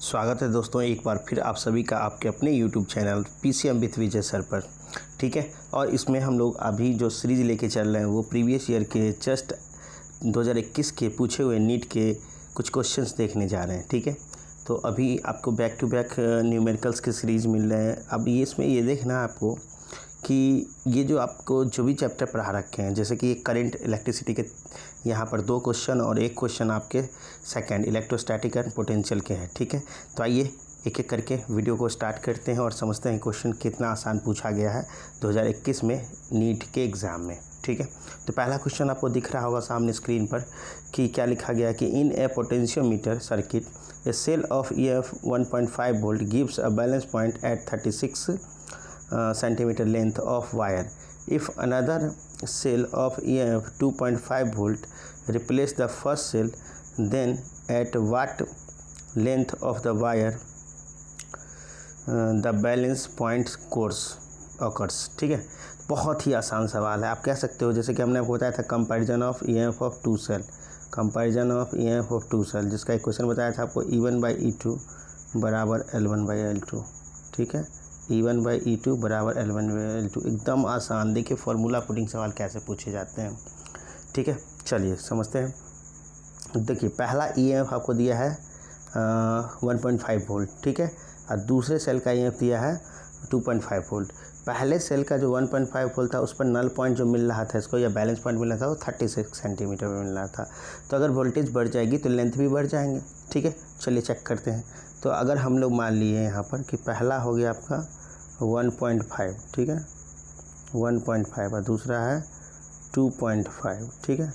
स्वागत है दोस्तों एक बार फिर आप सभी का आपके अपने YouTube channel PCM with Vijay sir पर। ठीक है, और इसमें हम लोग अभी जो सीरीज़ लेके चल रहे हैं वो प्रीवियस ईयर के जस्ट 2021 के पूछे हुए नीट के कुछ क्वेश्चंस देखने जा रहे हैं। ठीक है, तो अभी आपको बैक टू बैक न्यूमेरिकल्स के सीरीज़ मिल रहे हैं। अब ये इसमें ये देखना है आपको कि ये जो आपको जो भी चैप्टर पढ़ा रखे हैं, जैसे कि करंट इलेक्ट्रिसिटी के यहाँ पर 2 क्वेश्चन और 1 क्वेश्चन आपके सेकंड इलेक्ट्रोस्टैटिक एंड पोटेंशियल के हैं। ठीक है, तो आइए एक एक करके वीडियो को स्टार्ट करते हैं और समझते हैं क्वेश्चन कितना आसान पूछा गया है 2021 में नीट के एग्ज़ाम में। ठीक है, तो पहला क्वेश्चन आपको दिख रहा होगा सामने स्क्रीन पर कि क्या लिखा गया है कि in a potentiometer circuit a cell of EF 1.5 volt gives a balance point at 36 centimeter length of wire. If another cell of EF 2.5 volt replace the first cell, then at what length of the wire the balance point course occurs. ठीक है, बहुत ही आसान सवाल है। आप कह सकते हो जैसे कि हमने आपको बताया था comparison of EF of 2 cell, comparison of EF of 2 cell, जिसका एक क्वेश्चन बताया था आपको E1/E2 बराबर L1/L2। ठीक है, E1/E2 बराबर L1/L2, एकदम आसान। देखिए फार्मूला पुटिंग सवाल कैसे पूछे जाते हैं। ठीक है, चलिए समझते हैं। देखिए पहला EF आपको दिया है 1.5 वोल्ट। ठीक है, और दूसरे सेल का EF दिया है 2.5 वोल्ट। पहले सेल का जो 1.5 वोल्ट था उस पर नल पॉइंट जो मिल रहा था इसको, या बैलेंस पॉइंट मिल रहा था, वो 36 सेंटीमीटर में मिल रहा था। तो अगर वोल्टेज बढ़ जाएगी तो लेंथ भी बढ़ जाएंगे। ठीक है, चलिए चेक करते हैं। तो अगर हम लोग मान लिए यहाँ पर कि पहला हो गया आपका 1.5, ठीक है 1.5, और दूसरा है 2.5। ठीक है,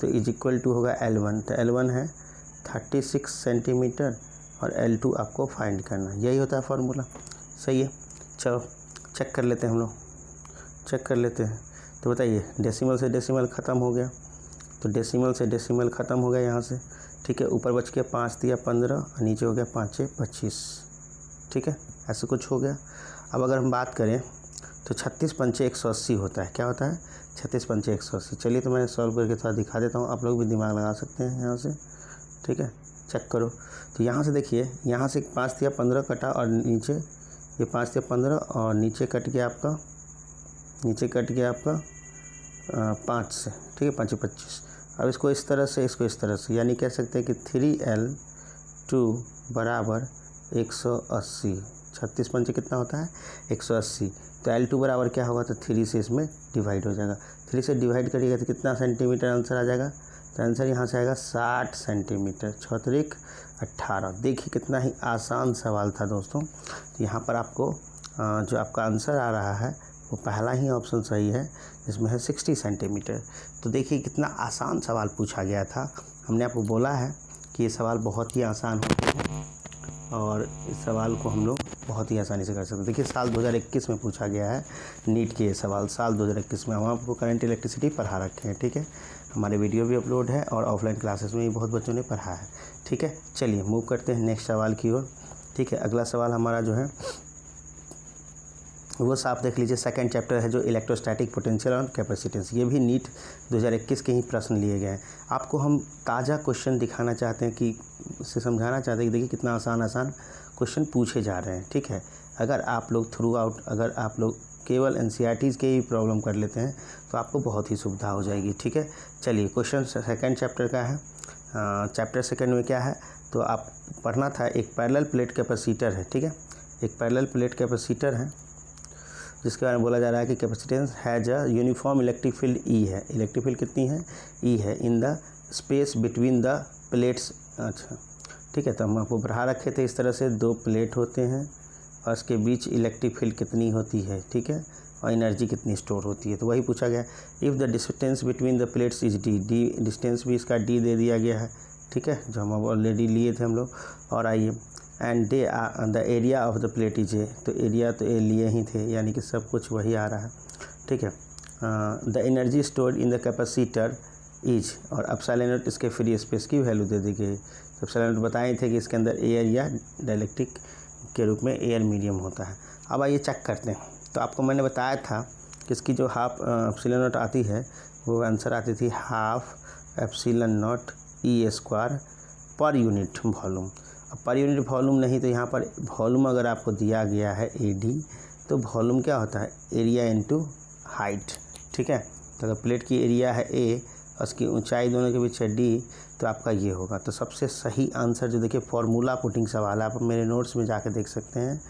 तो इज इक्वल टू होगा L1। तो L1 है 36 सेंटीमीटर और L2 आपको फाइंड करना, यही होता है फार्मूला। सही है, चलो चेक कर लेते हैं, हम लोग चेक कर लेते हैं। तो बताइए डेसिमल से डेसिमल ख़त्म हो गया, तो डेसिमल से डेसिमल ख़त्म हो गया यहाँ से। ठीक है, ऊपर बच के 5 दिया 15 और नीचे हो गया 5 6 25। ठीक है, ऐसे कुछ हो गया। अब अगर हम बात करें तो 36 पंचे 180 होता है। क्या होता है? 36 पंचे 180। चलिए तो मैं सॉल्व करके थोड़ा दिखा देता हूँ, आप लोग भी दिमाग लगा सकते हैं यहाँ से। ठीक है, चेक करो। तो यहाँ से देखिए, यहाँ से 5 दिया 15 कटा और नीचे ये 5 दिया 15 और नीचे कट गया आपका, नीचे कट गया आपका 5 से। ठीक है, 5 25। अब इसको इस तरह से, इसको इस तरह से, यानी कह सकते हैं कि 3L2 बराबर 180। 36 पंचे कितना होता है? 180। तो L2 बराबर क्या होगा? तो 3 से इसमें डिवाइड हो जाएगा। 3 से डिवाइड करिएगा तो कितना सेंटीमीटर आंसर आ जाएगा? तो आंसर यहाँ से आएगा 60 सेंटीमीटर। 6 18। देखिए कितना ही आसान सवाल था दोस्तों। तो यहाँ पर आपको जो आपका आंसर आ रहा है वो पहला ही ऑप्शन सही है, जिसमें है 60 सेंटीमीटर। तो देखिए कितना आसान सवाल पूछा गया था। हमने आपको बोला है कि ये सवाल बहुत ही आसान होते हैं और इस सवाल को हम लोग बहुत ही आसानी से कर सकते हैं। देखिए साल 2021 में पूछा गया है नीट के ये सवाल, साल 2021 में। हम आपको करंट इलेक्ट्रिसिटी पढ़ा रखे हैं। ठीक है, हमारे वीडियो भी अपलोड है और ऑफलाइन क्लासेस में भी बहुत बच्चों ने पढ़ा है। ठीक है, चलिए मूव करते हैं नेक्स्ट सवाल की ओर। ठीक है, अगला सवाल हमारा जो है वो साफ देख लीजिए। सेकंड चैप्टर है जो इलेक्ट्रोस्टैटिक पोटेंशियल और कैपेसिटेंस। ये भी नीट 2021 के ही प्रश्न लिए गए हैं। आपको हम ताज़ा क्वेश्चन दिखाना चाहते हैं, कि उससे समझाना चाहते हैं कि देखिए कितना आसान आसान क्वेश्चन पूछे जा रहे हैं। ठीक है, अगर आप लोग थ्रू आउट, अगर आप लोग केवल NCERTs के ही प्रॉब्लम कर लेते हैं तो आपको बहुत ही सुविधा हो जाएगी। ठीक है, चलिए क्वेश्चन सेकंड चैप्टर का है। चैप्टर सेकंड में क्या है तो आप पढ़ना था, एक पैरेलल प्लेट कैपेसिटर है। ठीक है, एक पैरेलल प्लेट कैपेसिटर है जिसके बारे में बोला जा रहा है कि capacitance has a uniform electric field E है। इलेक्ट्रिक फील्ड कितनी है? E है in the space between the plates. अच्छा ठीक है, तो हम आपको बढ़ा रखे थे इस तरह से, 2 प्लेट होते हैं और उसके बीच इलेक्ट्रिक फील्ड कितनी होती है। ठीक है, और एनर्जी कितनी स्टोर होती है, तो वही पूछा गया। If the distance between the plates is D distance भी इसका D दे दिया गया है। ठीक है, जो हम ऑलरेडी लिए थे हम लोग। और आइए and they the area of the plate is a, तो एरिया तो ए लिए ही थे, यानी कि सब कुछ वही आ रहा है। ठीक है, the energy stored in the capacitor is, और एप्सिलॉन नॉट इसके फ्री स्पेस की वैल्यू दे दी गई। तो एप्सिलॉन नॉट बताए थे कि इसके अंदर एयर या डाइलेक्ट्रिक के रूप में एयर मीडियम होता है। अब आइए चेक करते हैं। तो आपको मैंने बताया था कि इसकी जो हाफ एप्सिलॉन नॉट आती है वो आंसर आती थी half epsilon not E² per unit volume. अब पर यूनिट वॉल्यूम नहीं, तो यहाँ पर वॉल्यूम अगर आपको दिया गया है AD, तो वॉल्यूम क्या होता है, एरिया इनटू हाइट, ठीक है। तो अगर प्लेट की एरिया है A, उसकी ऊंचाई दोनों के बीच है D, तो आपका ये होगा। तो सबसे सही आंसर जो देखिए फॉर्मूला पुटिंग सवाल है, आप मेरे नोट्स में जाके देख सकते हैं,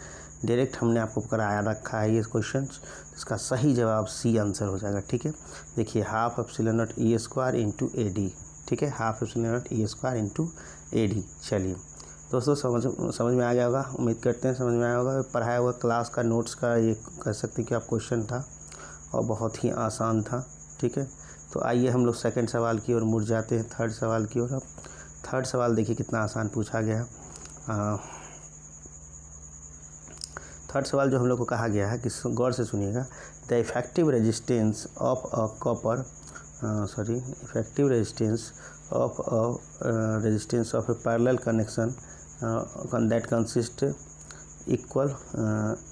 डायरेक्ट हमने आपको कराया रखा है ये क्वेश्चन। इसका सही जवाब C आंसर हो जाएगा, ठीक है। देखिए half epsilon not E² into AD, ठीक है, half epsilon not E² into AD। चलिए दोस्तों, समझ में आ गया होगा, उम्मीद करते हैं समझ में आया होगा। पढ़ाया हुआ क्लास का नोट्स का ये कह सकते हैं कि आप क्वेश्चन था और बहुत ही आसान था, ठीक है। तो आइए हम लोग सेकंड सवाल की ओर मुड़ जाते हैं, थर्ड सवाल की ओर। अब थर्ड सवाल देखिए कितना आसान पूछा गया है। थर्ड सवाल जो हम लोग को कहा गया है कि गौर से सुनिएगा, the effective resistance of a copper effective resistance of A parallel connection that consist equal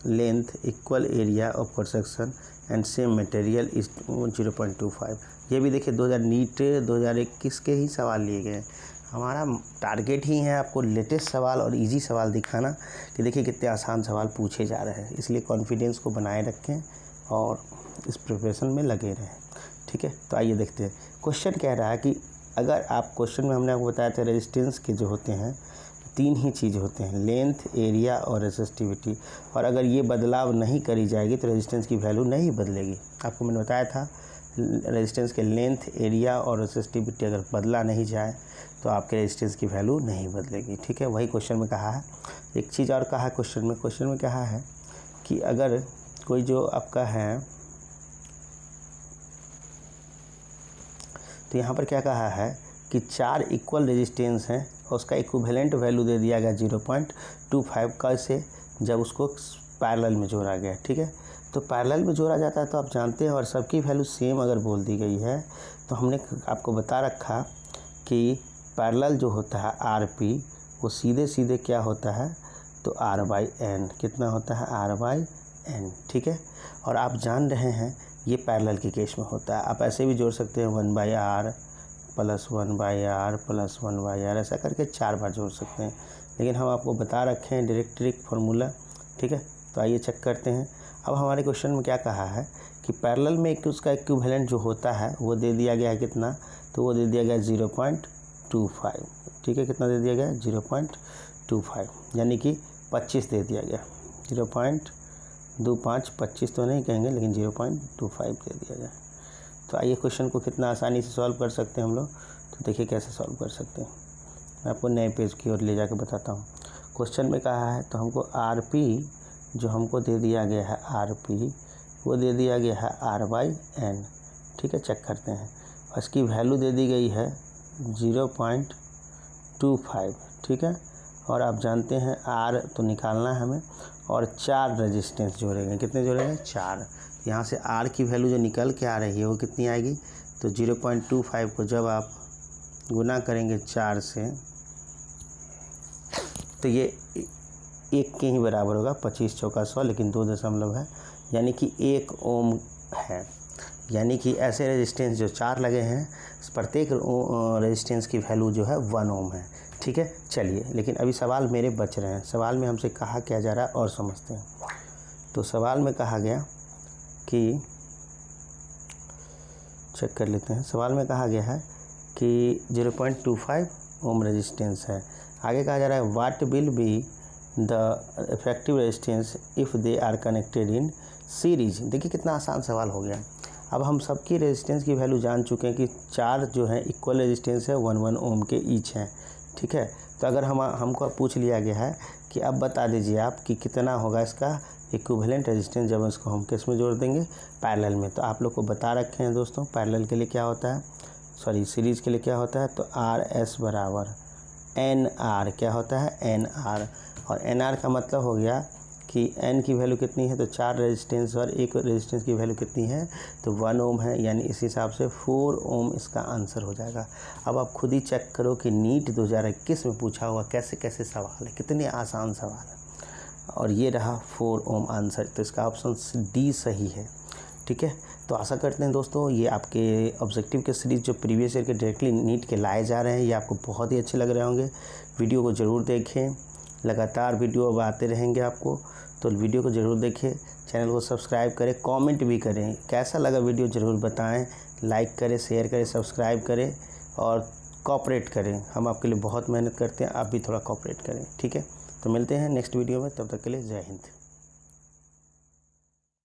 length, equal area of cross section and same material is 0.25। ये भी देखिए 2021 के ही सवाल लिए गए हैं। हमारा टारगेट ही है आपको लेटेस्ट सवाल और इजी सवाल दिखाना कि देखिए कितने आसान सवाल पूछे जा रहे हैं। इसलिए कॉन्फिडेंस को बनाए रखें और इस प्रिपरेशन में लगे रहें, ठीक है। तो आइए देखते हैं, क्वेश्चन कह रहा है कि अगर आप क्वेश्चन में हमने आपको बताया था रेजिस्टेंस के जो होते हैं 3 ही चीज़ होते हैं, लेंथ, एरिया और रेसिस्टिविटी, और अगर ये बदलाव नहीं करी जाएगी तो रेजिस्टेंस की वैल्यू नहीं बदलेगी। आपको मैंने बताया था रेजिस्टेंस के लेंथ, एरिया और रेसिस्टिविटी अगर बदला नहीं जाए तो आपके रेजिस्टेंस की वैल्यू नहीं बदलेगी, ठीक है। वही क्वेश्चन में कहा है। एक चीज़ और कहा है क्वेश्चन में कहा है कि अगर कोई जो आपका है, तो यहाँ पर क्या कहा है कि 4 इक्वल रेजिस्टेंस हैं और उसका इक्विवेलेंट वैल्यू दे दिया गया 0.25 का, से जब उसको पैरेलल में जोड़ा गया, ठीक है। तो पैरेलल में जोड़ा जाता है तो आप जानते हैं, और सबकी वैल्यू सेम अगर बोल दी गई है तो हमने आपको बता रखा कि पैरेलल जो होता है RP वो सीधे क्या होता है, तो R/N कितना होता है, R/N, ठीक है। और आप जान रहे हैं ये पैरेलल के केस में होता है। आप ऐसे भी जोड़ सकते हैं 1/R plus 1/R plus 1/R, ऐसा करके 4 बार जोड़ सकते हैं, लेकिन हम आपको बता रखे हैं डायरेक्ट फार्मूला, ठीक है। तो आइए चेक करते हैं। अब हमारे क्वेश्चन में क्या कहा है कि पैरेलल में एक उसका इक्विवेलेंट जो होता है वो दे दिया गया है कितना, तो वो दे दिया गया 0.25, ठीक है। कितना दे दिया गया, 0.25, यानी कि 25 दे दिया गया। 0.25 25 तो नहीं कहेंगे, लेकिन 0.25 दे दिया गया। तो आइए क्वेश्चन को कितना आसानी से सॉल्व कर सकते हैं हम लोग, तो देखिए कैसे सॉल्व कर सकते हैं। मैं आपको नए पेज की ओर ले जाकर बताता हूँ। क्वेश्चन में कहा है तो हमको RP जो हमको दे दिया गया है, RP वो दे दिया गया है R/N, ठीक है। चेक करते हैं, इसकी वैल्यू दे दी गई है 0.25, ठीक है। और आप जानते हैं R तो निकालना है हमें, और 4 रेजिस्टेंस जोड़ेंगे। कितने जोड़ेंगे, 4। यहाँ से R की वैल्यू जो निकल के आ रही है वो कितनी आएगी, तो 0.25 को जब आप गुना करेंगे 4 से तो ये 1 के ही बराबर होगा, 25 चौका 100, लेकिन 2 दशमलव है, यानी कि 1 ओम है। यानी कि ऐसे रेजिस्टेंस जो 4 लगे हैं, प्रत्येक रेजिस्टेंस की वैल्यू जो है 1 ओम है, ठीक है। चलिए, लेकिन अभी सवाल मेरे बच रहे हैं। सवाल में हमसे कहा क्या जा रहा है और समझते हैं। तो सवाल में कहा गया कि, चेक कर लेते हैं, सवाल में कहा गया है कि 0.25 ओम रेजिस्टेंस है। आगे कहा जा रहा है what will be the effective resistance if they are connected in series. देखिए कितना आसान सवाल हो गया। अब हम सबकी रेजिस्टेंस की वैल्यू जान चुके हैं कि 4 जो है इक्वल रेजिस्टेंस है, 1 ओम के ईच हैं, ठीक है। तो अगर हमको पूछ लिया गया है कि अब बता दीजिए आप कि कितना होगा इसका इक्विवेलेंट रेजिस्टेंस जब इसको हम किस में जोड़ देंगे, पैरेलल में। तो आप लोग को बता रखे हैं दोस्तों, पैरेलल के लिए क्या होता है, सीरीज़ के लिए क्या होता है, तो RS बराबर NR, क्या होता है, NR। और NR का मतलब हो गया कि N की वैल्यू कितनी है, तो 4 रेजिस्टेंस और 1 रेजिस्टेंस की वैल्यू कितनी है, तो 1 ओम है, यानी इस हिसाब से 4 ओम इसका आंसर हो जाएगा। अब आप खुद ही चेक करो कि नीट 2021 में पूछा हुआ कैसे कैसे सवाल है, कितने आसान सवाल है, और ये रहा 4 ओम आंसर। तो इसका ऑप्शन D सही है, ठीक है। तो आशा करते हैं दोस्तों ये आपके ऑब्जेक्टिव के सीरीज़ जो प्रीवियस ईयर के डायरेक्टली नीट के लाए जा रहे हैं ये आपको बहुत ही अच्छे लग रहे होंगे। वीडियो को ज़रूर देखें, लगातार वीडियो अब आते रहेंगे आपको, तो वीडियो को ज़रूर देखें, चैनल को सब्सक्राइब करें, कमेंट भी करें, कैसा लगा वीडियो ज़रूर बताएं, लाइक करें, शेयर करें, सब्सक्राइब करें और कोऑपरेट करें। हम आपके लिए बहुत मेहनत करते हैं, आप भी थोड़ा कोऑपरेट करें, ठीक है। तो मिलते हैं नेक्स्ट वीडियो में, तब तक के लिए जय हिंद।